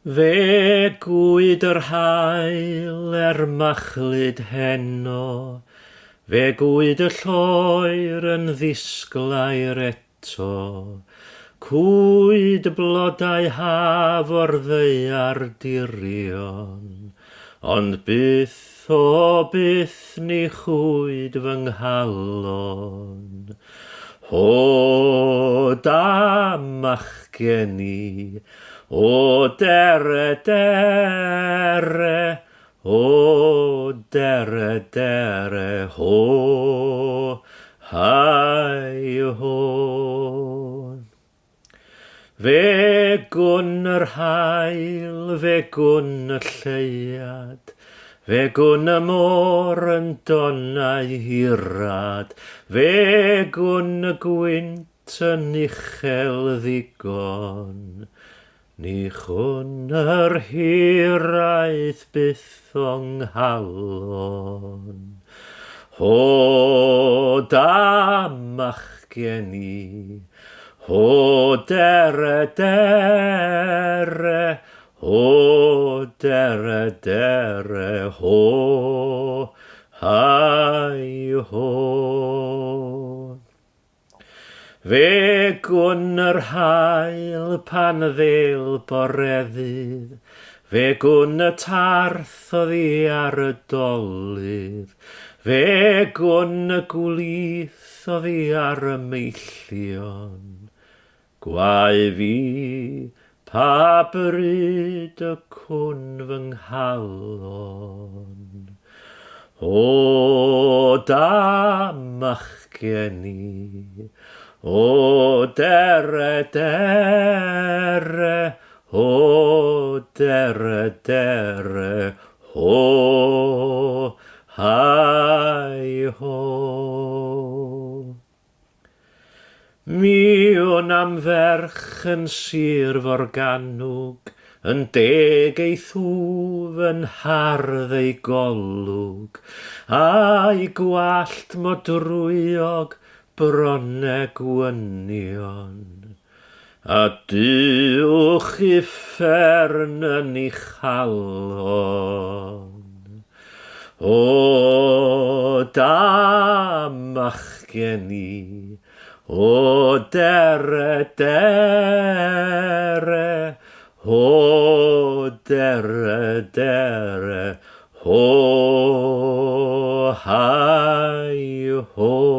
Fe gwyd yr hael machlyd heno, fe gwyd y lloer yn ddisglair eto, cwyd blodau haf o'r ddeiar dirion, ond byth o byth ni chwyd fy nghalon. O da machgeni, o dere dere, o dere dere, ho, hai ho. Fe gwn yr hael, fe gwn y lleiad, fe gwn y môr yn donau hirad, fe gwn y gwynt yn uchel ddigon. Ni chwn yr hiraeth byth o'n nghalon. O da machgeni, o dere dere, o dere dere, ho, hai ho. Fe gwn yr hael pan ddel boreddydd, fe gwn y tarth oddi ar y dolydd, fe gwn y gwlith oddi ar y meillion. Gwai fi pa bryd y cwn fy nghalon. O da machgeni, o dere dere, o dere dere, ho, hai ho. Mi o'n am ferch yn sir Forgannwg, yn deg ei thwf yn hardd ei golwg, a'i gwallt modrwyog bronne gwynion. A diwch uffern yn ei chalon. O da machgeni, o dere dere, o dere dere, ho, hai ho.